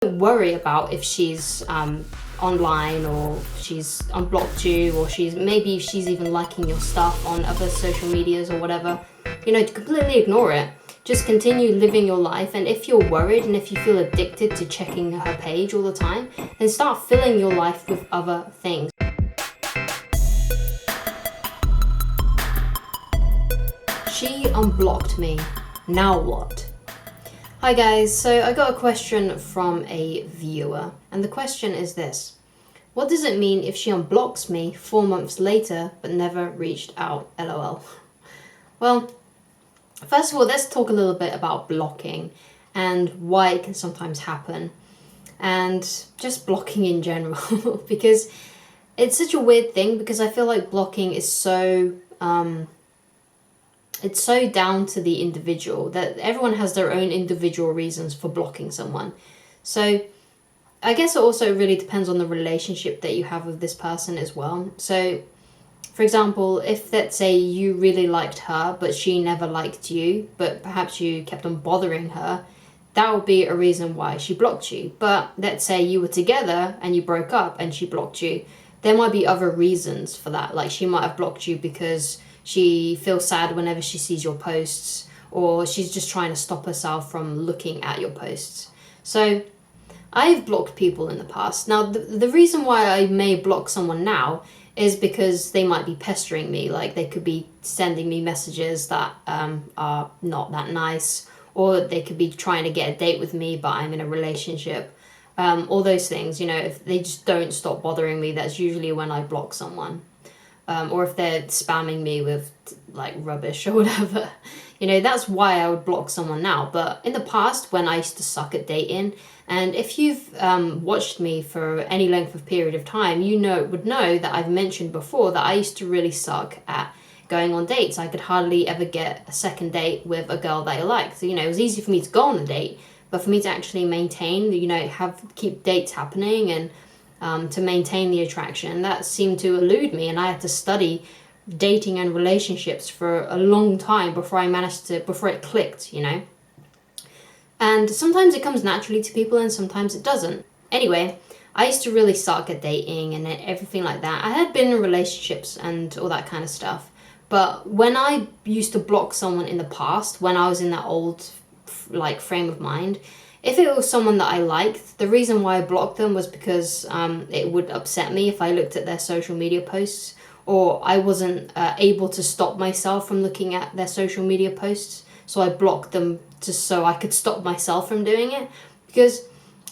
worry about if she's online, or she's unblocked you, or maybe she's even liking your stuff on other social medias or whatever. You know, completely ignore it. Just continue living your life, and if you're worried and if you feel addicted to checking her page all the time, then start filling your life with other things. She unblocked me. Now what? Hi guys, so I got a question from a viewer, and the question is this: what does it mean if she unblocks me 4 months later but never reached out? LOL. Well, first of all, let's talk a little bit about blocking and why it can sometimes happen, and just blocking in general because it's such a weird thing, because I feel like blocking is so it's so down to the individual, that everyone has their own individual reasons for blocking someone. So I guess it also really depends on the relationship that you have with this person as well. So for example, if let's say you really liked her but she never liked you, but perhaps you kept on bothering her, that would be a reason why she blocked you. But let's say you were together and you broke up and she blocked you, there might be other reasons for that. Like, she might have blocked you because she feels sad whenever she sees your posts, or she's just trying to stop herself from looking at your posts. So I've blocked people in the past. Now, the reason why I may block someone now is because they might be pestering me. Like, they could be sending me messages that are not that nice, or they could be trying to get a date with me but I'm in a relationship. All those things, you know, if they just don't stop bothering me, that's usually when I block someone. Or if they're spamming me with like rubbish or whatever, you know, that's why I would block someone now. But in the past, when I used to suck at dating, and if you've watched me for any length of period of time, you would know that I've mentioned before that I used to really suck at going on dates. I could hardly ever get a second date with a girl that I liked. So, you know, it was easy for me to go on a date, but for me to actually maintain, you know, keep dates happening and to maintain the attraction, that seemed to elude me, and I had to study dating and relationships for a long time before it clicked, you know. And sometimes it comes naturally to people and sometimes it doesn't. Anyway, I used to really suck at dating and everything like that. I had been in relationships and all that kind of stuff, but when I used to block someone in the past, when I was in that old like frame of mind, if it was someone that I liked, the reason why I blocked them was because it would upset me if I looked at their social media posts, or I wasn't able to stop myself from looking at their social media posts. So I blocked them just so I could stop myself from doing it. Because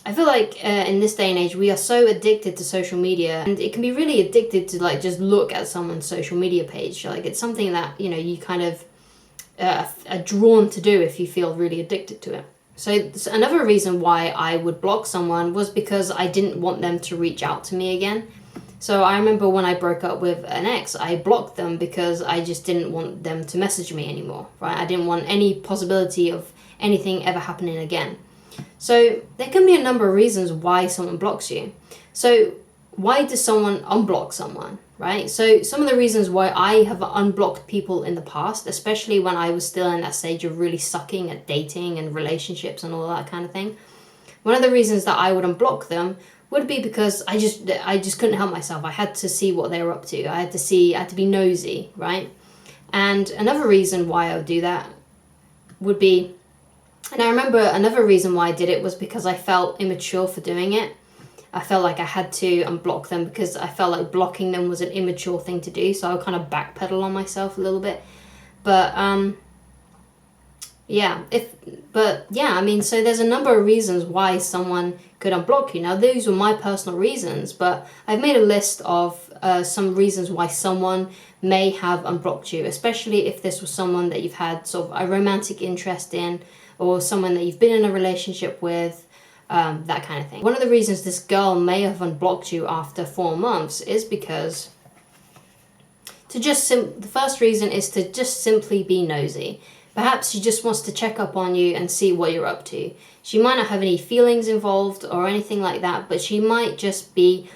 I feel like in this day and age, we are so addicted to social media, and it can be really addicted to like just look at someone's social media page. Like, it's something that, you know, you kind of are drawn to do if you feel really addicted to it. So another reason why I would block someone was because I didn't want them to reach out to me again. So I remember when I broke up with an ex, I blocked them because I just didn't want them to message me anymore, right? I didn't want any possibility of anything ever happening again. So there can be a number of reasons why someone blocks you. So why does someone unblock someone, right? So some of the reasons why I have unblocked people in the past, especially when I was still in that stage of really sucking at dating and relationships and all that kind of thing, one of the reasons that I would unblock them would be because I just couldn't help myself. I had to see what they were up to. I had to be nosy, right? And another reason why I would do that would be, and I remember another reason why I did it was because I felt immature for doing it. I felt like I had to unblock them because I felt like blocking them was an immature thing to do. So I kind of backpedal on myself a little bit. But I mean, so there's a number of reasons why someone could unblock you. Now, those were my personal reasons, but I've made a list of some reasons why someone may have unblocked you, especially if this was someone that you've had sort of a romantic interest in, or someone that you've been in a relationship with, that kind of thing. One of the reasons this girl may have unblocked you after 4 months is because the first reason is to just simply be nosy. Perhaps she just wants to check up on you and see what you're up to. She might not have any feelings involved or anything like that, but she might just be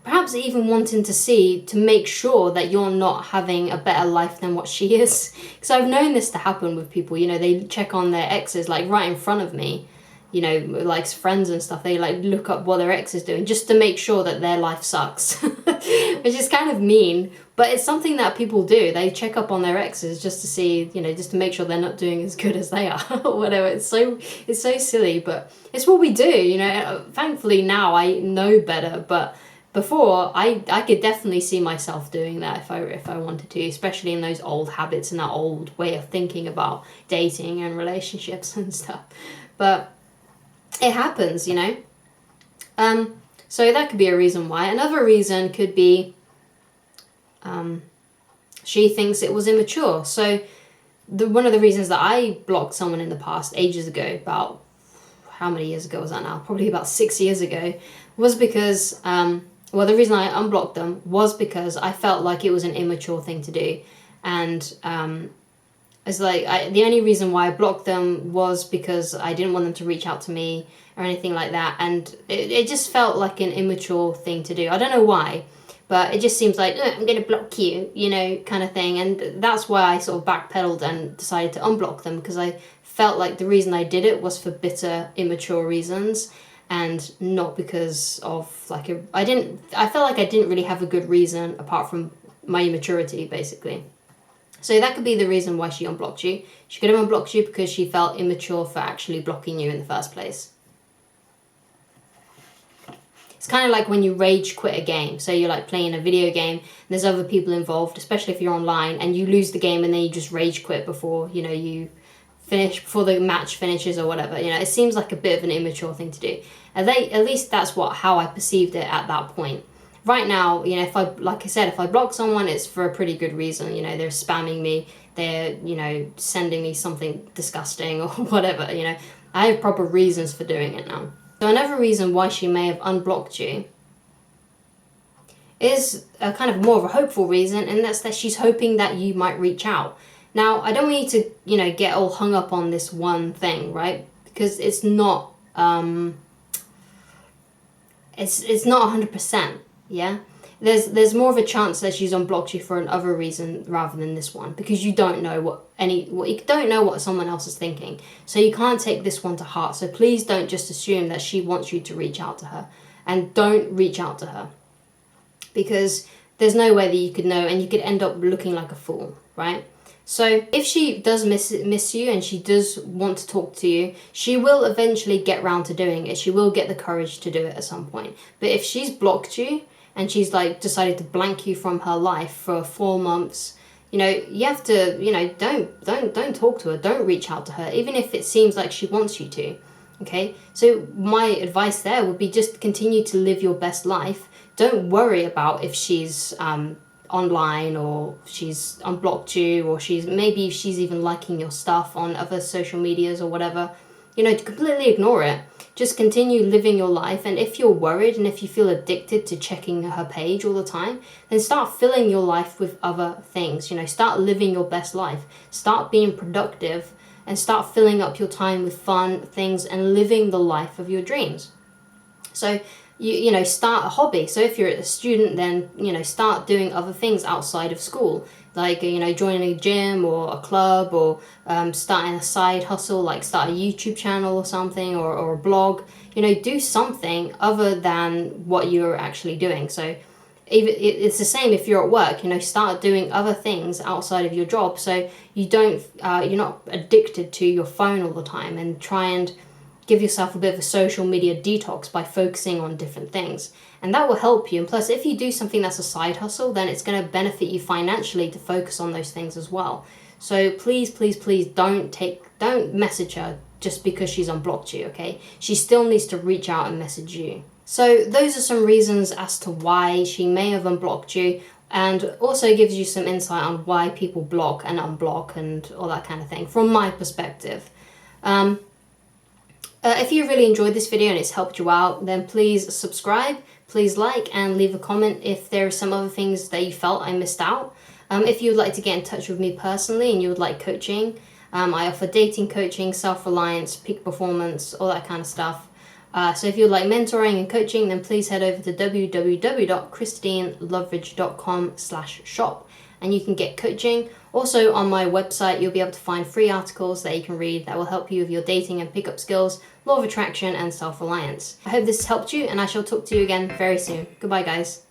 perhaps even wanting to make sure that you're not having a better life than what she is. Because I've known this to happen with people, you know, they check on their exes like right in front of me. you know, like friends and stuff, they like look up what their ex is doing just to make sure that their life sucks, which is kind of mean, but it's something that people do. They check up on their exes just to see, you know, just to make sure they're not doing as good as they are or whatever. It's so silly, but it's what we do, you know. Thankfully now I know better, but before I could definitely see myself doing that if I wanted to, especially in those old habits and that old way of thinking about dating and relationships and stuff. But it happens, you know. So that could be a reason why. Another reason could be she thinks it was immature. So one of the reasons that I blocked someone in the past ages ago, about how many years ago was that now? Probably about 6 years ago, was because well, the reason I unblocked them was because I felt like it was an immature thing to do, and it's like the only reason why I blocked them was because I didn't want them to reach out to me or anything like that, and it just felt like an immature thing to do. I don't know why, but it just seems like, I'm going to block you, you know, kind of thing. And that's why I sort of backpedaled and decided to unblock them, because I felt like the reason I did it was for bitter, immature reasons, and not because of like I felt like I didn't really have a good reason apart from my immaturity, basically. So that could be the reason why she unblocked you. She could have unblocked you because she felt immature for actually blocking you in the first place. It's kind of like when you rage quit a game. So you're like playing a video game and there's other people involved, especially if you're online, and you lose the game and then you just rage quit before, you know, you finish, before the match finishes or whatever. You know, it seems like a bit of an immature thing to do. At least that's how I perceived it at that point. Right now, you know, like I said, if I block someone, it's for a pretty good reason. You know, they're spamming me, they're, you know, sending me something disgusting or whatever, you know. I have proper reasons for doing it now. So another reason why she may have unblocked you is a kind of more of a hopeful reason, and that's that she's hoping that you might reach out. Now, I don't want you to, you know, get all hung up on this one thing, right? Because it's not, it's not 100%, yeah? There's more of a chance that she's unblocked you for another reason rather than this one, because you don't know what someone else is thinking. So you can't take this one to heart. So please don't just assume that she wants you to reach out to her, and don't reach out to her, because there's no way that you could know, and you could end up looking like a fool, right? So if she does miss you and she does want to talk to you, she will eventually get round to doing it. She will get the courage to do it at some point. But if she's blocked you and she's like decided to blank you from her life for 4 months, you know, you have to, you know, don't talk to her, don't reach out to her, even if it seems like she wants you to. Okay, so my advice there would be just continue to live your best life. Don't worry about if she's online, or she's unblocked you, or maybe she's even liking your stuff on other social medias or whatever. You know, completely ignore it. Just continue living your life, and if you're worried and if you feel addicted to checking her page all the time, then start filling your life with other things. You know, start living your best life. Start being productive and start filling up your time with fun things and living the life of your dreams. So you know, start a hobby. So if you're a student, then, you know, start doing other things outside of school, like, you know, joining a gym or a club, or starting a side hustle, like start a YouTube channel or something, or a blog. You know, do something other than what you're actually doing. So it's the same if you're at work. You know, start doing other things outside of your job, so you don't you're not addicted to your phone all the time, and try and give yourself a bit of a social media detox by focusing on different things, and that will help you. And plus, if you do something that's a side hustle, then it's going to benefit you financially to focus on those things as well. So please don't message her just because she's unblocked you. Okay, she still needs to reach out and message you. So those are some reasons as to why she may have unblocked you, and also gives you some insight on why people block and unblock and all that kind of thing from my perspective. If you really enjoyed this video and it's helped you out, then please subscribe, please like, and leave a comment if there are some other things that you felt I missed out. If you would like to get in touch with me personally and you would like coaching, I offer dating coaching, self-reliance, peak performance, all that kind of stuff. So if you would like mentoring and coaching, then please head over to www.christineloveridge.com/shop and you can get coaching. Also on my website, you'll be able to find free articles that you can read that will help you with your dating and pickup skills. law of attraction, and self-reliance. I hope this helped you, and I shall talk to you again very soon. Goodbye, guys.